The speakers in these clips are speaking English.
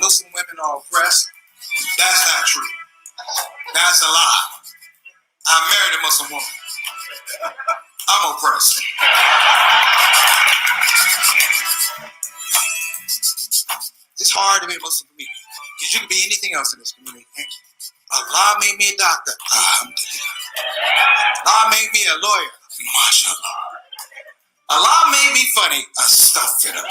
Muslim women are oppressed. That's not true. That's a lie. I married a Muslim woman. I'm oppressed. It's hard to be a Muslim community because you can be anything else in this community. Allah made me a doctor. Alhamdulillah. Allah made me a lawyer. MashaAllah. Allah made me funny. Astaghfirullah.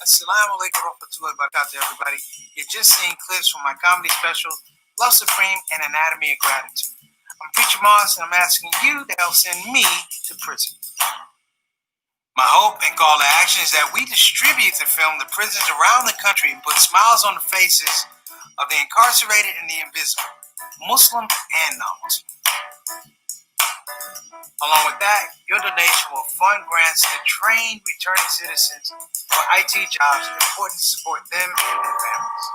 Assalamu alaikum warahmatullahi wabarakatuh, everybody. You're just seeing clips from my comedy special, Love Supreme and Anatomy of Gratitude. I'm Preacher Moss, and I'm asking you to help send me to prison. My hope and call to action is that we distribute the film to prisons around the country and put smiles on the faces of the incarcerated and the invisible, Muslim and non-Muslim. Along with that, your donation will fund grants to train returning citizens for IT jobs. It's important to support them and their families.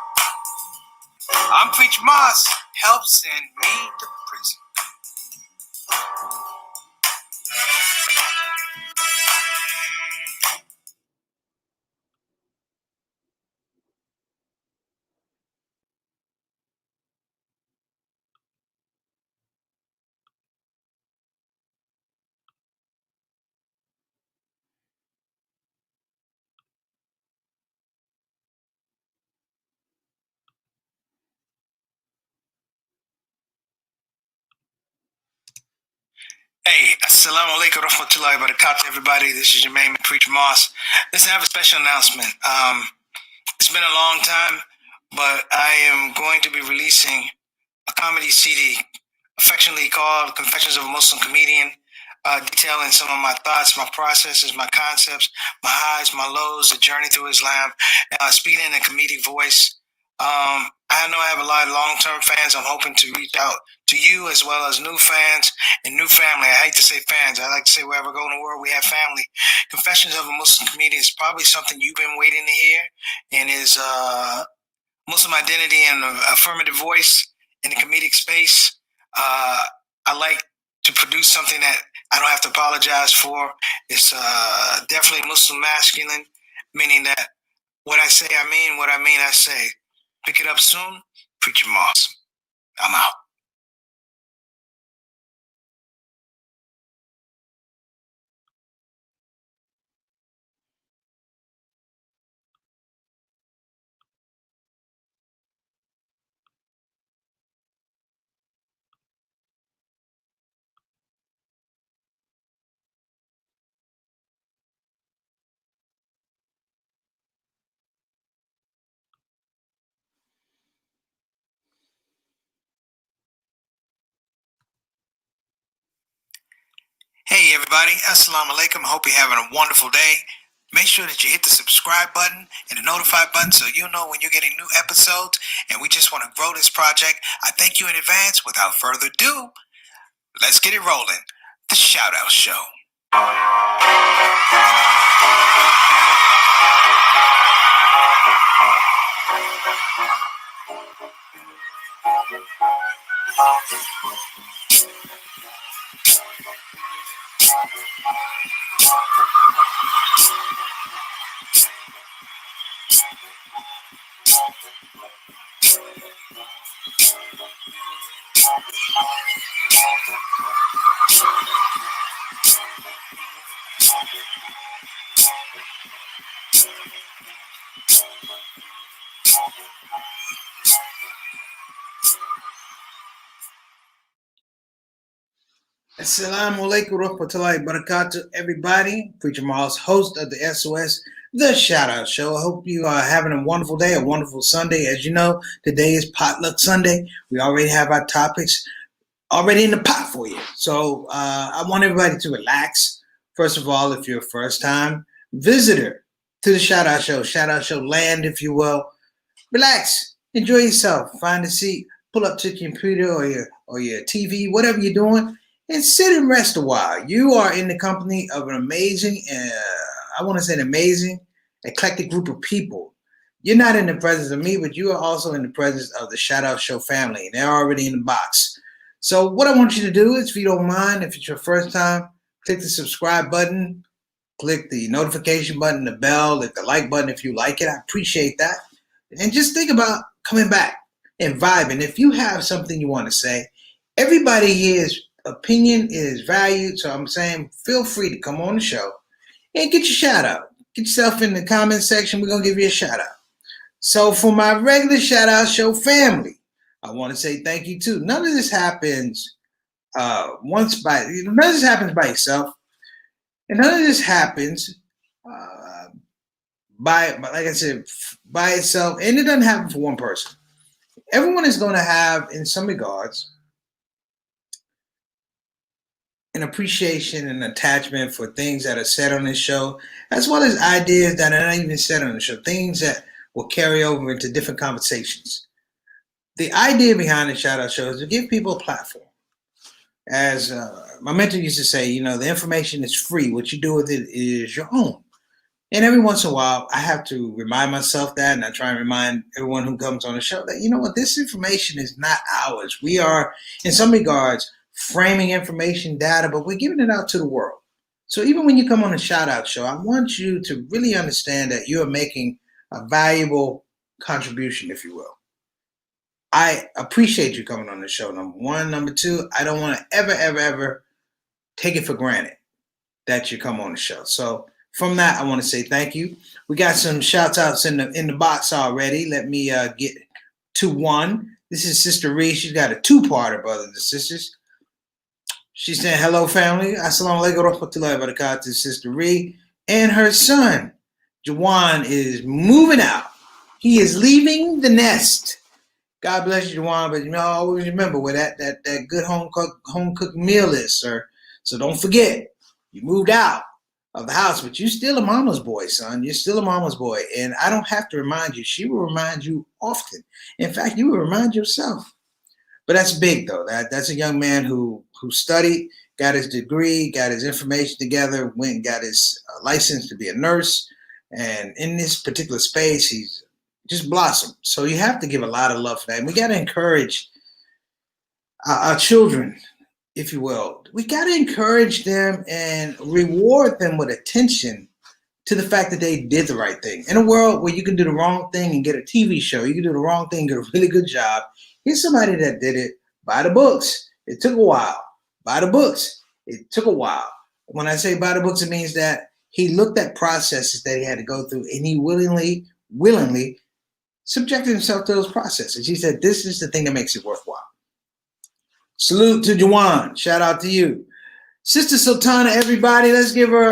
I'm Preacher Moss. Help send me to prison. Hey, assalamu alaikum warahmatullahi wabarakatuh, everybody. This is your main man, Preacher Moss. Listen, I have a special announcement. It's been a long time, but I am going to be releasing a comedy CD, affectionately called Confessions of a Muslim Comedian, detailing some of my thoughts, my processes, my concepts, my highs, my lows, the journey through Islam, speaking in a comedic voice. I know I have a lot of long-term fans. I'm hoping to reach out to you as well as new fans and new family. I hate to say fans. I like to say wherever I go in the world, we have family. Confessions of a Muslim Comedian is probably something you've been waiting to hear, and is Muslim identity and affirmative voice in the comedic space. I like to produce something that I don't have to apologize for. It's definitely Muslim masculine, meaning that what I say, I mean. What I mean, I say. Pick it up soon. Preacher Moss. I'm out. Hey everybody, assalamu alaikum. Hope you're having a wonderful day. Make sure that you hit the subscribe button and the notify button so you know when you're getting new episodes, and we just want to grow this project. I thank you in advance. Without further ado, let's get it rolling. The ShOUT Show. Assalamu alaikum warahmatullahi wabarakatuh, everybody. Preacher Moss, host of the SOS the Shout Out Show. I hope you are having a wonderful day, a wonderful Sunday. As you know, today is Potluck Sunday. We already have our topics already in the pot for you. So I want everybody to relax. First of all, if you're a first time visitor to the Shout Out Show land, if you will, relax, enjoy yourself, find a seat, pull up to your computer or your TV, whatever you're doing, and sit and rest a while. You are in the company of an amazing, I want to say an amazing, eclectic group of people. You're not in the presence of me, but you are also in the presence of the Shout Out Show family, and they're already in the box. So what I want you to do is, if you don't mind, if it's your first time, click the subscribe button, click the notification button, the bell, click the like button if you like it. I appreciate that. And just think about coming back and vibing. If you have something you want to say, everybody here's opinion is valued. So I'm saying feel free to come on the show and get your shout out. Get yourself in the comment section. We're going to give you a shout out. So for my regular Shout Out Show family, I want to say thank you too. None of this happens none of this happens by yourself. And none of this happens like I said, by itself, and it doesn't happen for one person. Everyone is going to have, in some regards, an appreciation and attachment for things that are said on this show, as well as ideas that are not even said on the show, things that will carry over into different conversations. The idea behind the Shout Out Show is to give people a platform. As my mentor used to say, the information is free. What you do with it is your own. And every once in a while, I have to remind myself that, and I try and remind everyone who comes on the show that, this information is not ours. We are, in some regards, framing information, data, but we're giving it out to the world. So even when you come on a Shout Out Show, I want you to really understand that you are making a valuable contribution, if you will. I appreciate you coming on the show, number one. Number two, I don't want to ever take it for granted that you come on the show. So from that, I want to say thank you. We got some shout outs in the box already. Let me get to one. This is Sister Ree. She's got a two-parter, brothers and sisters. She's saying, hello, family. Assalamu alaikum wa rahmatullahi wa barakatuh to Sister Ree. And her son, Jawan, is moving out. He is leaving the nest. God bless you, Jawan, but always remember where that good home cooked meal is, sir. So don't forget, you moved out of the house, but you're still a mama's boy, son. You're still a mama's boy. And I don't have to remind you. She will remind you often. In fact, you will remind yourself. But that's big, though. That's a young man who studied, got his degree, got his information together, went and got his license to be a nurse. And in this particular space, he's just blossomed. So you have to give a lot of love for that. And we got to encourage our children, if you will. We got to encourage them and reward them with attention to the fact that they did the right thing. In a world where you can do the wrong thing and get a TV show, you can do the wrong thing, get a really good job. Here's somebody that did it by the books. It took a while. By the books. It took a while. When I say by the books, it means that he looked at processes that he had to go through, and he willingly subjected himself to those processes. He said, this is the thing that makes it worthwhile. Salute to Jawan. Shout out to you. Sister Sultana, everybody, let's give her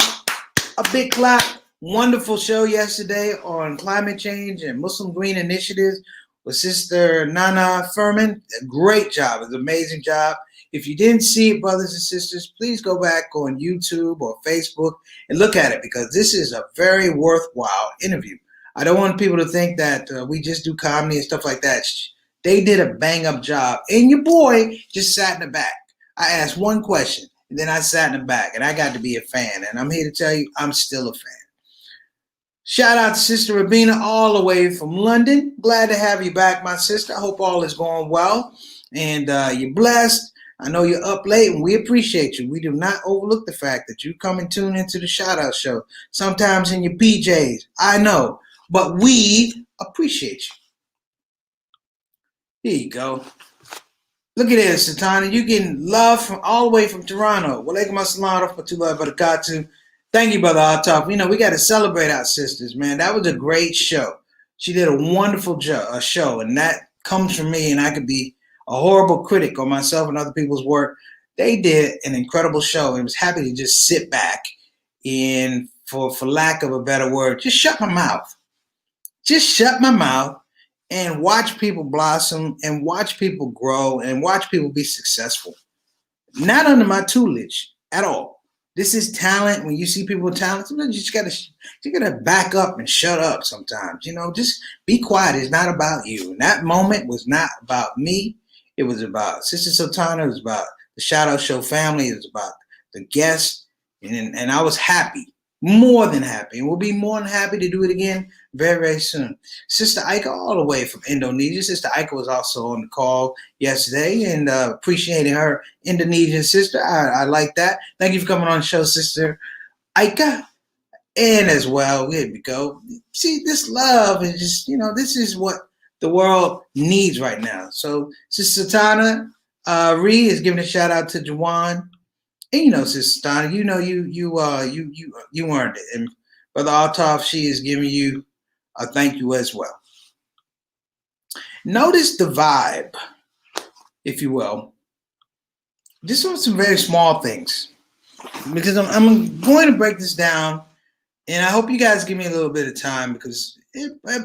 a big clap. Wonderful show yesterday on climate change and Muslim Green Initiatives with Sister Nana Furman. A great job. It was an amazing job. If you didn't see it, brothers and sisters, please go back on YouTube or Facebook and look at it, because this is a very worthwhile interview. I don't want people to think that we just do comedy and stuff like that. They did a bang-up job. And your boy just sat in the back. I asked one question, and then I sat in the back, and I got to be a fan. And I'm here to tell you, I'm still a fan. Shout out to Sister Rabina all the way from London. Glad to have you back, my sister. I hope all is going well, and you're blessed. I know you're up late, and we appreciate you. We do not overlook the fact that you come and tune into the Shout Out Show, sometimes in your PJs. I know, but we appreciate you. Here you go. Look at this, Satana. You getting love from all the way from Toronto. Walaikum assalam wa rahmatullahi wa barakatuh. Thank you, Brother Altaf. We got to celebrate our sisters, man. That was a great show. She did a wonderful show, and that comes from me, and I could be a horrible critic on myself and other people's work. They did an incredible show, and was happy to just sit back and for lack of a better word, just shut my mouth. Just shut my mouth and watch people blossom and watch people grow and watch people be successful. Not under my tutelage at all. This is talent. When you see people with talent, sometimes you gotta back up and shut up sometimes. Just be quiet. It's not about you. And that moment was not about me. It was about Sister Sultana. It was about the ShOUT Show family. It was about the guests. And I was happy, more than happy. And we'll be more than happy to do it again very, very soon. Sister Ika, all the way from Indonesia. Sister Ika was also on the call yesterday, and appreciating her Indonesian sister. I like that. Thank you for coming on the show, Sister Ika. And as well, here we go. See, this love is just, this is what the world needs right now. So Sister Sultana Ree is giving a shout out to Jawan. And Sister Sultana, you earned it. And Brother Altaf, she is giving you a thank you as well. Notice the vibe, if you will. Just on some very small things. Because I'm going to break this down, and I hope you guys give me a little bit of time, because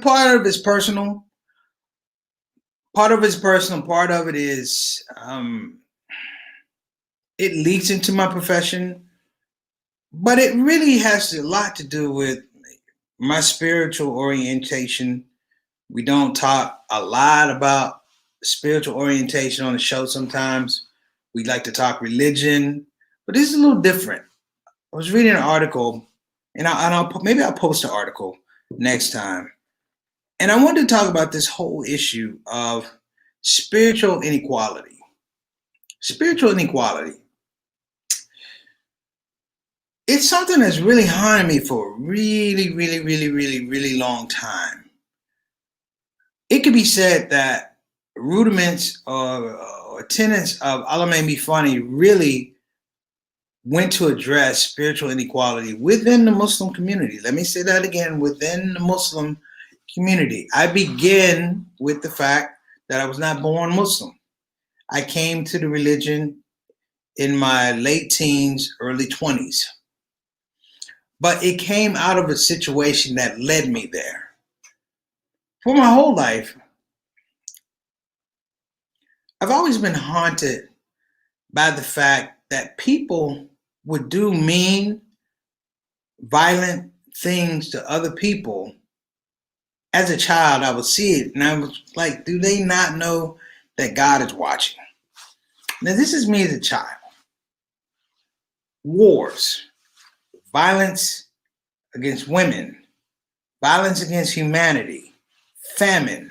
part of it's personal. Part of it's personal. Part of it is it leaks into my profession, but it really has a lot to do with my spiritual orientation. We don't talk a lot about spiritual orientation on the show sometimes. We like to talk religion, but this is a little different. I was reading an article, and maybe I'll post an article next time. And I wanted to talk about this whole issue of spiritual inequality. Spiritual inequality. It's something that's really haunted me for a really, really, really, really, really long time. It could be said that rudiments or tenets of Allah Made Me Funny really went to address spiritual inequality within the Muslim community. Let me say that again, within the Muslim community. I begin with the fact that I was not born Muslim. I came to the religion in my late teens, early 20s. But it came out of a situation that led me there. For my whole life, I've always been haunted by the fact that people would do mean, violent things to other people. As a child, I would see it, and I was like, do they not know that God is watching? Now, this is me as a child. Wars, violence against women, violence against humanity, famine,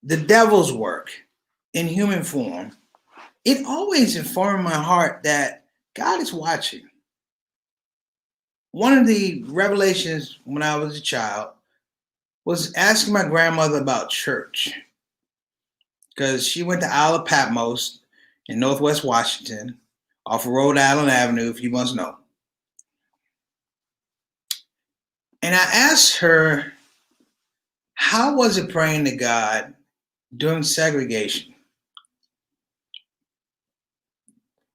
the devil's work in human form. It always informed my heart that God is watching. One of the revelations when I was a child was asking my grandmother about church, because she went to Isle of Patmos in Northwest Washington off of Rhode Island Avenue, if you must know. And I asked her, how was it praying to God during segregation?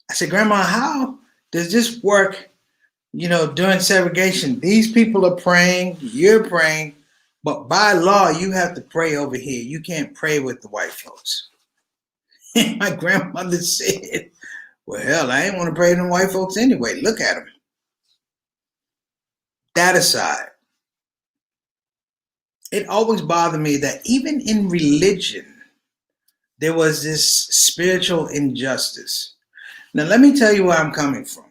I said, Grandma, how does this work, during segregation? These people are praying, you're praying, but by law, you have to pray over here. You can't pray with the white folks. And my grandmother said, well, hell, I ain't want to pray to the white folks anyway. Look at them. That aside, it always bothered me that even in religion, there was this spiritual injustice. Now, let me tell you where I'm coming from.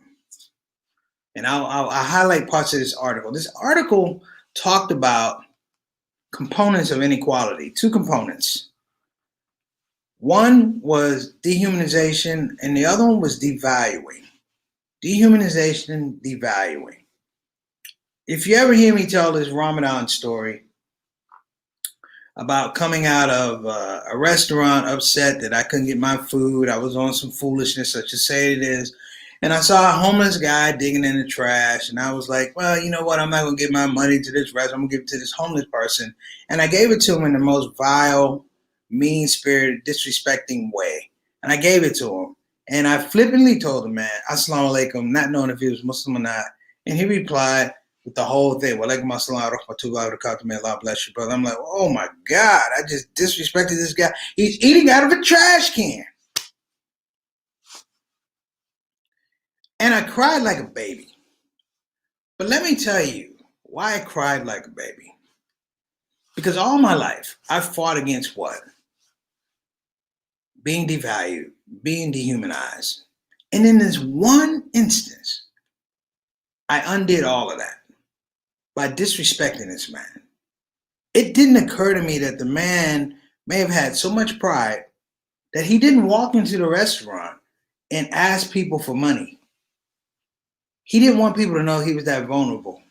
And I'll highlight parts of this article. This article talked about components of inequality, two components. One was dehumanization, and the other one was devaluing. Dehumanization, devaluing. If you ever hear me tell this Ramadan story about coming out of a restaurant upset that I couldn't get my food, I was on some foolishness, such as say it is, and I saw a homeless guy digging in the trash, and I was like, well, you know what, I'm not going to give my money to this restaurant, I'm going to give it to this homeless person. And I gave it to him in the most vile, mean-spirited, disrespecting way. And I gave it to him. And I flippantly told him, man, Assalamu alaikum, not knowing if he was Muslim or not. And he replied with the whole thing. Walaikum assalam rahmatullahi wa barakatuh. May Allah bless you, brother. I'm like, oh my God, I just disrespected this guy. He's eating out of a trash can. And I cried like a baby. But let me tell you why I cried like a baby. Because all my life, I've fought against what? Being devalued, being dehumanized. And in this one instance, I undid all of that by disrespecting this man. It didn't occur to me that the man may have had so much pride that he didn't walk into the restaurant and ask people for money. He didn't want people to know he was that vulnerable.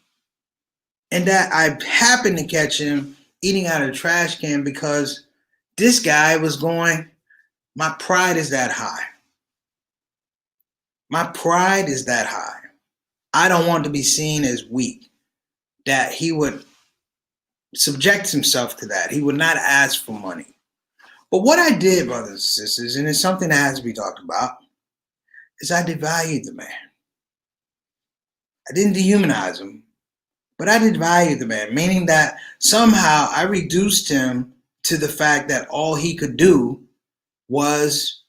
And that I happened to catch him eating out of a trash can because this guy was going, my pride is that high. My pride is that high. I don't want to be seen as weak. That he would subject himself to that. He would not ask for money. But what I did, brothers and sisters, and it's something that has to be talked about, is I devalued the man. I didn't dehumanize him, but I devalued the man, meaning that somehow I reduced him to the fact that all he could do was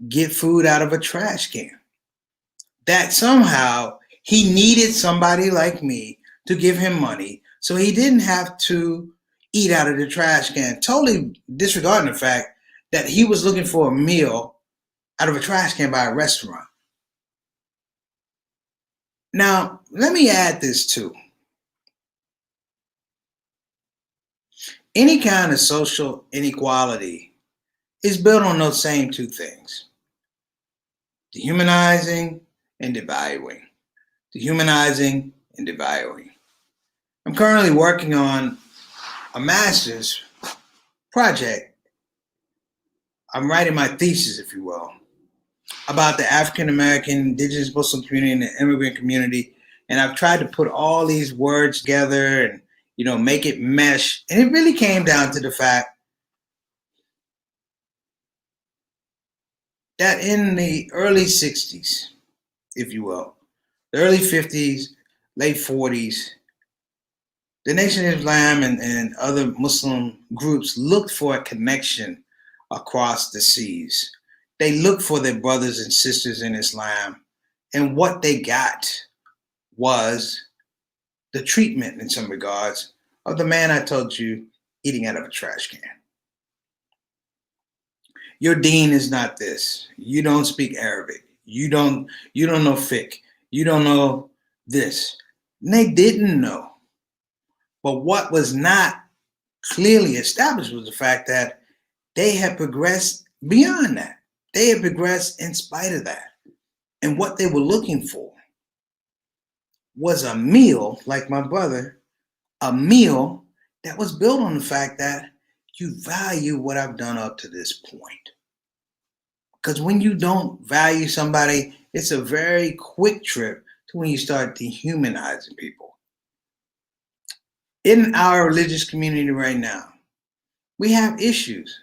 get food out of a trash can. That somehow he needed somebody like me to give him money so he didn't have to eat out of the trash can, totally disregarding the fact that he was looking for a meal out of a trash can by a restaurant. Now, let me add this too. Any kind of social inequality is built on those same two things: dehumanizing and devaluing. Dehumanizing and devaluing. I'm currently working on a master's project. I'm writing my thesis, if you will, about the African American, indigenous Muslim community, and the immigrant community. And I've tried to put all these words together and, make it mesh. And it really came down to the fact that in the early 60s, if you will, the early 50s, late 40s, the Nation of Islam and other Muslim groups looked for a connection across the seas. They looked for their brothers and sisters in Islam, and what they got was the treatment, in some regards, of the man I told you eating out of a trash can. Your deen is not this. You don't speak Arabic. You don't know fiqh. You don't know this. And they didn't know. But what was not clearly established was the fact that they had progressed beyond that. They had progressed in spite of that. And what they were looking for was a meal, like my brother, a meal that was built on the fact that you value what I've done up to this point. Because when you don't value somebody, it's a very quick trip to when you start dehumanizing people. In our religious community right now, we have issues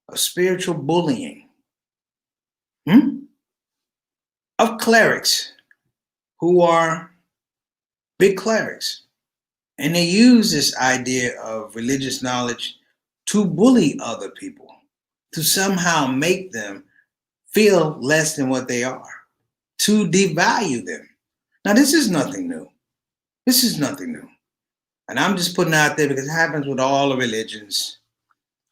of spiritual bullying, of clerics who are big clerics. And they use this idea of religious knowledge to bully other people, to somehow make them feel less than what they are, to devalue them. Now, this is nothing new. This is nothing new. And I'm just putting out there because it happens with all the religions.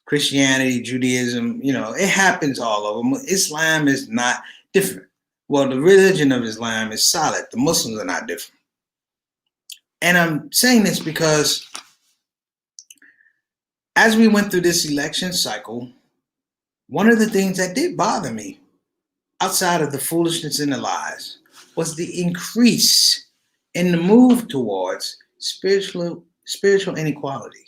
Christianity, Judaism, it happens all over them. Islam is not different. Well, the religion of Islam is solid. The Muslims are not different. And I'm saying this because as we went through this election cycle, one of the things that did bother me, outside of the foolishness and the lies, was the increase in the move towards spiritual inequality.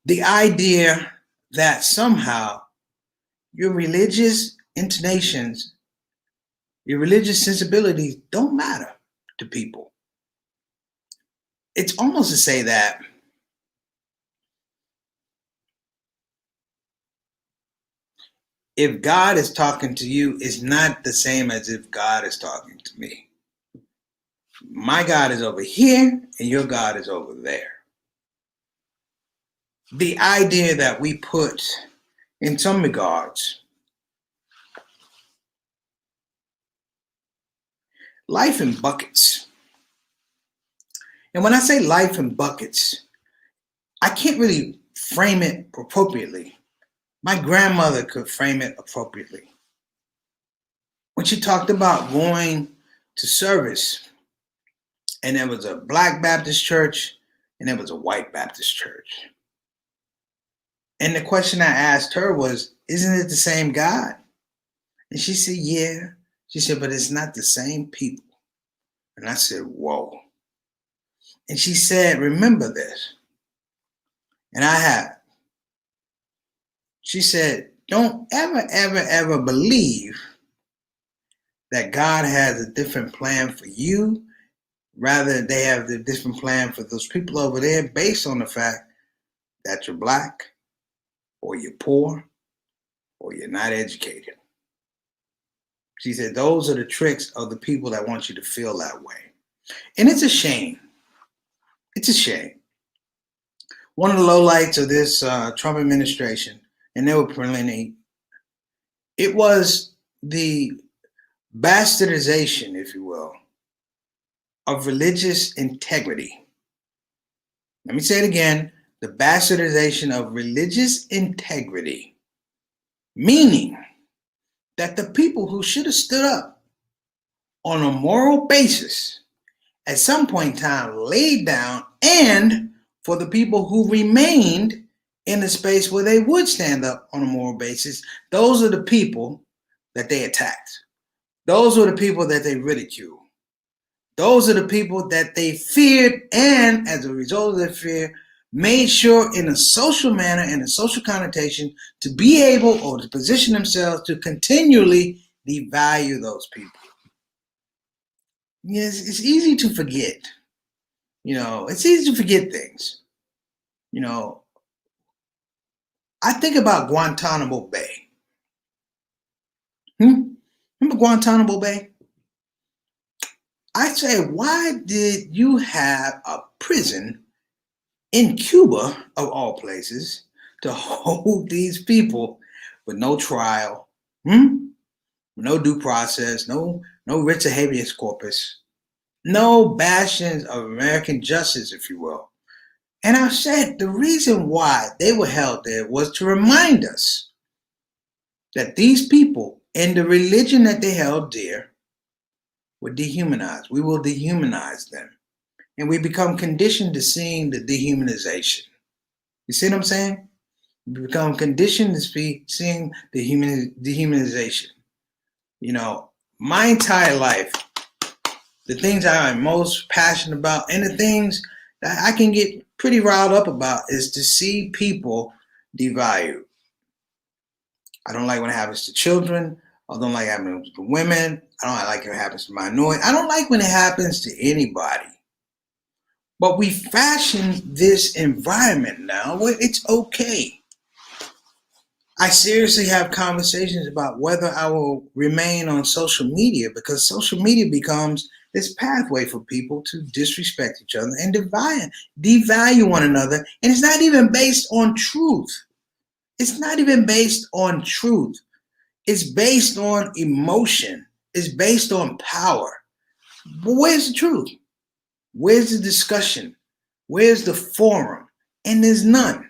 The idea that somehow your religious intonations, your religious sensibilities don't matter to people. It's almost to say that if God is talking to you, it's not the same as if God is talking to me. My God is over here and your God is over there. The idea that we put, in some regards, life in buckets. And when I say life in buckets, I can't really frame it appropriately. My grandmother could frame it appropriately. When she talked about going to service, and there was a Black Baptist church and there was a White Baptist church. And the question I asked her was, isn't it the same God? And she said, yeah. She said, but it's not the same people. And I said, whoa. And she said, remember this. And I have. She said, don't ever believe that God has a different plan for you. Rather, they have a different plan for those people over there based on the fact that you're Black or you're poor or you're not educated. She said, those are the tricks of the people that want you to feel that way. And it's a shame. It's a shame. One of the lowlights of this Trump administration, and there were plenty, it was the bastardization, if you will, of religious integrity. Let me say it again, the bastardization of religious integrity, meaning that the people who should have stood up on a moral basis at some point in time laid down, and for the people who remained in the space where they would stand up on a moral basis, those are the people that they attacked. Those were the people that they ridiculed. Those are the people that they feared, and as a result of their fear, made sure in a social manner and a social connotation to be able or to position themselves to continually devalue those people. Yes, it's easy to forget. It's easy to forget things. I think about Guantanamo Bay. Remember Guantanamo Bay? I say, why did you have a prison in Cuba, of all places, to hold these people with no trial, no due process, no writ of habeas corpus, no bastions of American justice, if you will? And I said the reason why they were held there was to remind us that these people and the religion that they held dear were dehumanized. We will dehumanize them. And we become conditioned to seeing the dehumanization. You see what I'm saying? We become conditioned to seeing the dehumanization. My entire life, the things I am most passionate about and the things that I can get pretty riled up about is to see people devalued. I don't like when it happens to children. I don't like it happens to women. I don't like when it happens to minorities. I don't like when it happens to anybody. But we fashion this environment now where it's okay. I seriously have conversations about whether I will remain on social media, because social media becomes this pathway for people to disrespect each other and devalue one another. And it's not even based on truth. It's not even based on truth. It's based on emotion. It's based on power. But where's the truth? Where's the discussion? Where's the forum? And there's none.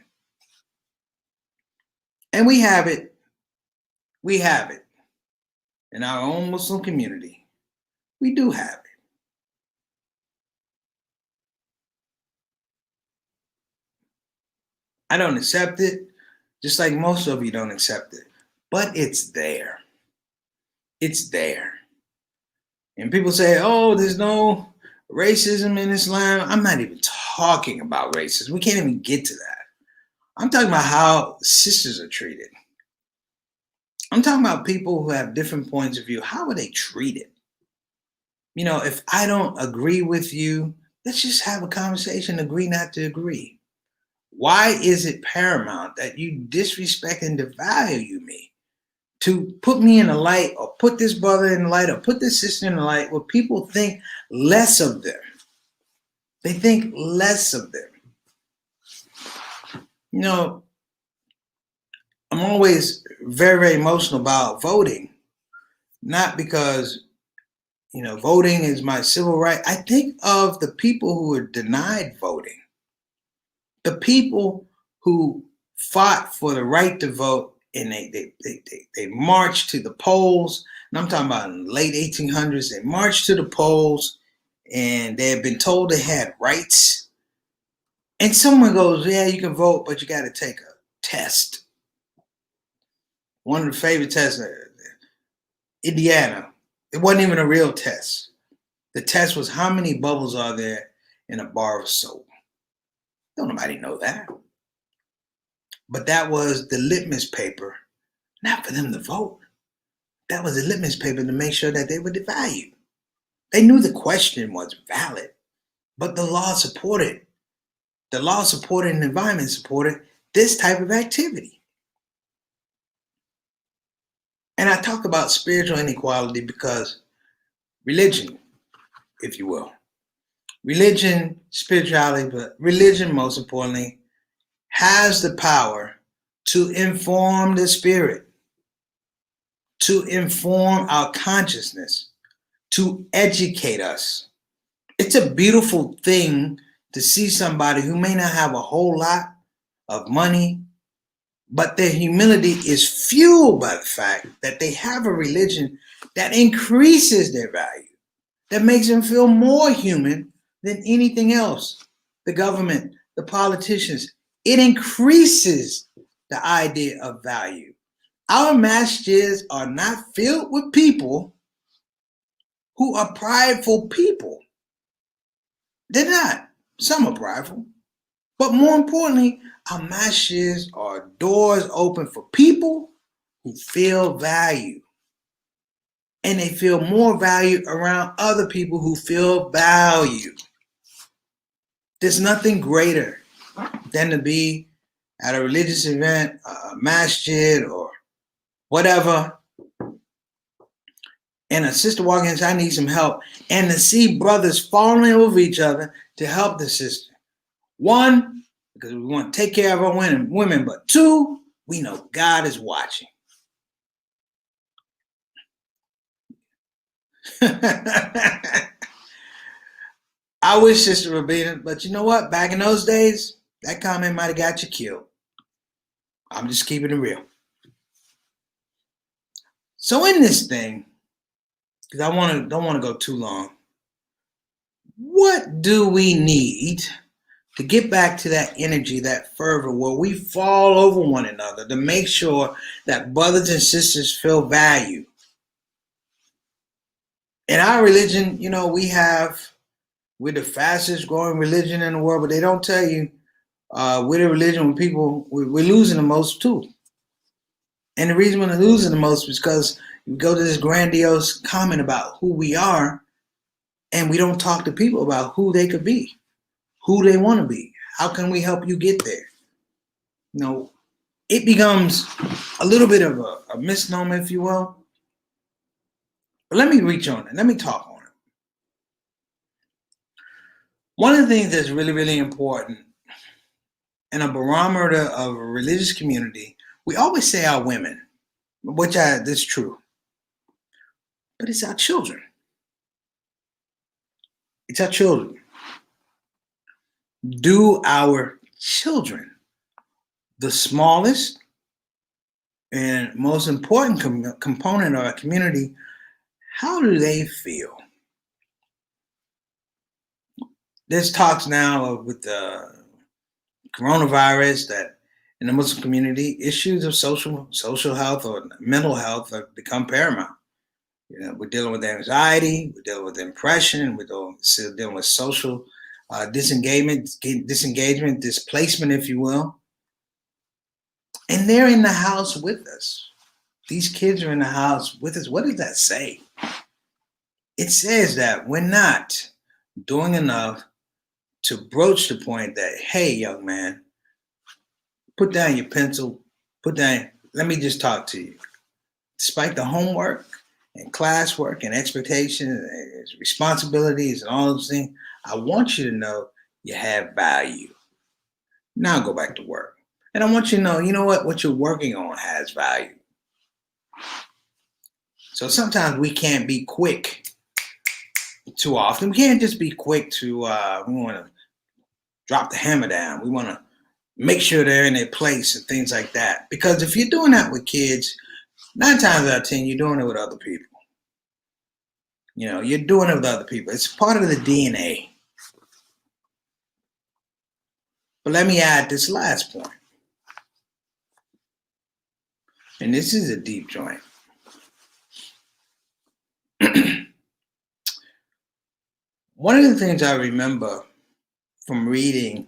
And we have it. We have it. In our own Muslim community, we do have it. I don't accept it, just like most of you don't accept it. But it's there. It's there. And people say, oh, there's no racism in Islam. I'm not even talking about racism. We can't even get to that. I'm talking about how sisters are treated. I'm talking about people who have different points of view. How are they treated? If I don't agree with you, let's just have a conversation, agree not to agree. Why is it paramount that you disrespect and devalue me to put me in the light, or put this brother in the light, or put this sister in the light, where people think less of them. They think less of them. You know, I'm always very, very emotional about voting, not because, voting is my civil right. I think of the people who are denied voting, the people who fought for the right to vote, and they marched to the polls. And I'm talking about in the late 1800s. They marched to the polls, and they had been told they had rights. And someone goes, "Yeah, you can vote, but you got to take a test." One of the favorite tests, Indiana. It wasn't even a real test. The test was, how many bubbles are there in a bar of soap? Don't nobody know that. But that was the litmus paper, not for them to vote. That was the litmus paper to make sure that they were valued. They knew the question was valid, but the law supported. The law supported and the environment supported this type of activity. And I talk about spiritual inequality because religion, if you will, religion, spirituality, but religion, most importantly, has the power to inform the spirit, to inform our consciousness, to educate us. It's a beautiful thing to see somebody who may not have a whole lot of money, but their humility is fueled by the fact that they have a religion that increases their value, that makes them feel more human than anything else. The government, the politicians, it increases the idea of value. Our masjids are not filled with people who are prideful people. They're not. Some are prideful. But more importantly, our masjids are doors open for people who feel value. And they feel more value around other people who feel value. There's nothing greater than to be at a religious event, a masjid or whatever, and a sister walking in and says, "I need some help," and to see brothers falling over each other to help the sister. One, because we want to take care of our women, but two, we know God is watching. I wish, Sister Rabina, but you know what? Back in those days, that comment might have got you killed. I'm just keeping it real. So in this thing, because I don't want to go too long, what do we need to get back to that energy, that fervor, where we fall over one another to make sure that brothers and sisters feel value? In our religion, we're the fastest growing religion in the world, but they don't tell you we're the religion when people, we're losing the most too. And the reason we're losing the most is because we go to this grandiose comment about who we are, and we don't talk to people about who they could be, who they want to be. How can we help you get there? It becomes a little bit of a misnomer, if you will. But let me reach on it. Let me talk on it. One of the things that's really, really important in a barometer of a religious community, we always say our women, which is true. But it's our children. It's our children. Do our children, the smallest and most important component of our community, how do they feel? There's talks now with the coronavirus that in the Muslim community, issues of social health or mental health have become paramount. We're dealing with anxiety, we're dealing with depression, we're dealing with social disengagement, displacement, if you will. And they're in the house with us. These kids are in the house with us. What does that say? It says that we're not doing enough to broach the point that, hey, young man, put down your pencil, let me just talk to you. despite the homework and classwork and expectations and responsibilities and all those things, I want you to know you have value. Now go back to work. And I want you to know what you're working on has value. So sometimes we can't be quick too often. We can't just be quick to, we want to drop the hammer down. We want to make sure they're in their place and things like that. Because if you're doing that with kids, 9 times out of 10, you're doing it with other people. You're doing it with other people. It's part of the DNA. But let me add this last point. And this is a deep joint. One of the things I remember from reading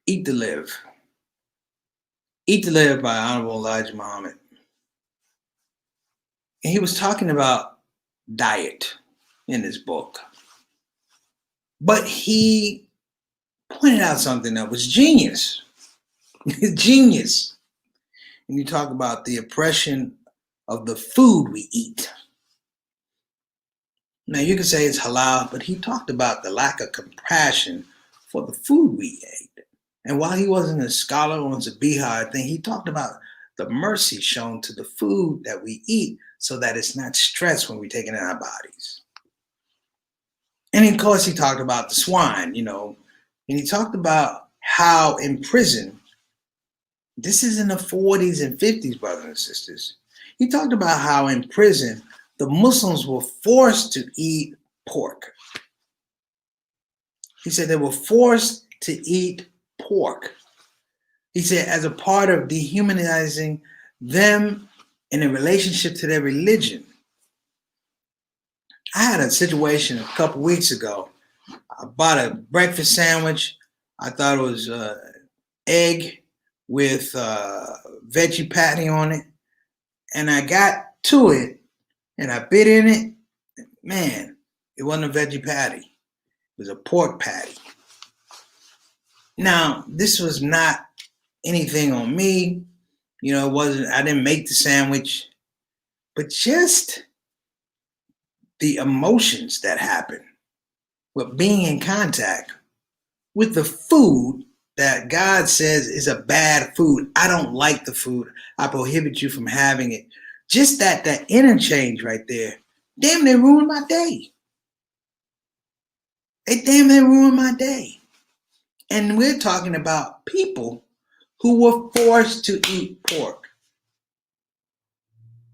Eat to Live by Honorable Elijah Muhammad. And he was talking about diet in his book. But he pointed out something that was genius. Genius. And you talk about the oppression of the food we eat. Now you could say it's halal, but he talked about the lack of compassion for the food we ate. And while he wasn't a scholar on Zabihah thing, he talked about the mercy shown to the food that we eat so that it's not stress when we take it in our bodies. And of course, he talked about the swine, and he talked about how in prison, this is in the 40s and 50s, brothers and sisters. He talked about how in prison, the Muslims were forced to eat pork. He said they were forced to eat pork. He said as a part of dehumanizing them in a relationship to their religion. I had a situation a couple weeks ago. I bought a breakfast sandwich. I thought it was egg with veggie patty on it. And I got to it and I bit in it. Man, it wasn't a veggie patty. It was a pork patty. Now, this was not anything on me. It wasn't, I didn't make the sandwich. But just the emotions that happen with being in contact with the food that God says is a bad food. I don't like the food. I prohibit you from having it. Just that interchange right there, damn near ruined my day. It damn near ruined my day. And we're talking about people who were forced to eat pork.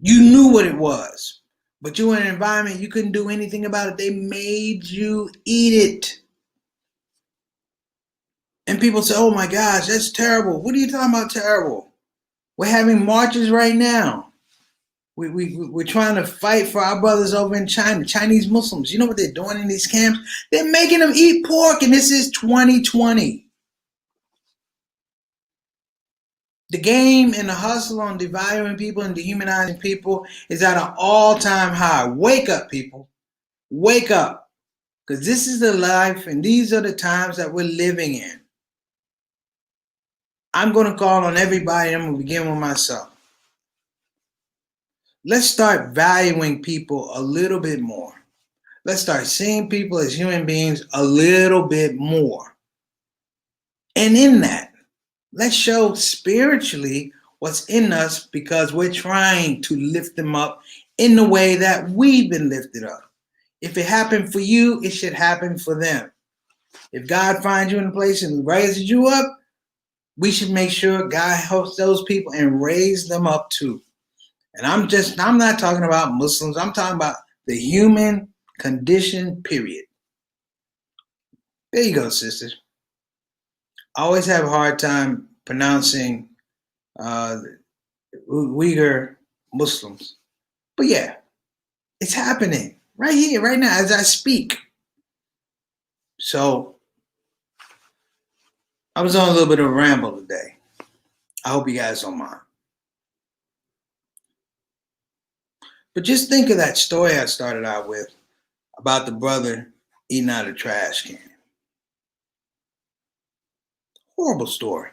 You knew what it was, but you were in an environment you couldn't do anything about it. They made you eat it. And people say, oh my gosh, that's terrible. What are you talking about terrible? We're having marches right now. We're trying to fight for our brothers over in China, Chinese Muslims. You know what they're doing in these camps? They're making them eat pork, and this is 2020. The game and the hustle on devaluing people and dehumanizing people is at an all-time high. Wake up, people. Wake up. Because this is the life and these are the times that we're living in. I'm going to call on everybody. I'm going to begin with myself. Let's start valuing people a little bit more. Let's start seeing people as human beings a little bit more. And in that, let's show spiritually what's in us because we're trying to lift them up in the way that we've been lifted up. If it happened for you, it should happen for them. If God finds you in a place and raises you up, we should make sure God helps those people and raise them up too. And I'm not talking about Muslims. I'm talking about the human condition, period. There you go, sisters. I always have a hard time pronouncing Uyghur Muslims. But yeah, it's happening right here, right now, as I speak. So I was on a little bit of a ramble today. I hope you guys don't mind. But just think of that story I started out with about the brother eating out of a trash can. Horrible story.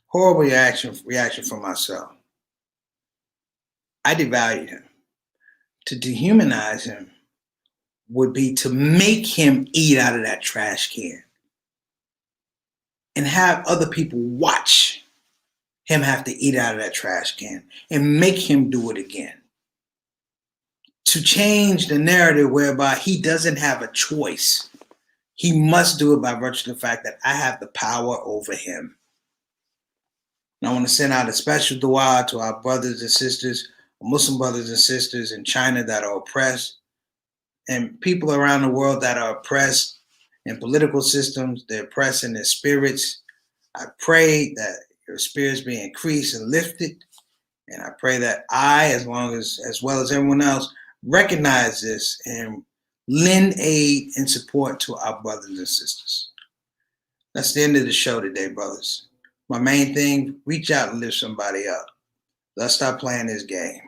horrible reaction from myself. I devalued him. To dehumanize him would be to make him eat out of that trash can and have other people watch him have to eat out of that trash can and make him do it again. To change the narrative whereby he doesn't have a choice. He must do it by virtue of the fact that I have the power over him. And I want to send out a special dua to our brothers and sisters, Muslim brothers and sisters in China that are oppressed, and people around the world that are oppressed in political systems. They're oppressed in their spirits. I pray that your spirits be increased and lifted. And I pray that I, as well as everyone else, recognize this and lend aid and support to our brothers and sisters. That's the end of the show today, brothers. My main thing, reach out and lift somebody up. Let's stop playing this game.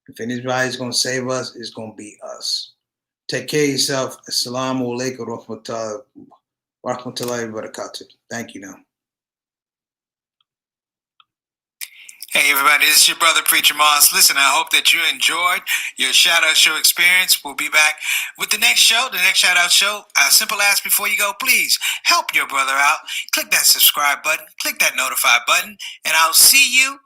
If anybody's going to save us, it's going to be us. Take care of yourself. Assalamu alaikum wa rahmatullahi wa barakatuh. Thank you now. Hey everybody, this is your brother Preacher Moss. Listen, I hope that you enjoyed your shout out show experience. We'll be back with the next show, the next shout out show. A simple ask before you go, please help your brother out. Click that subscribe button, click that notify button, and I'll see you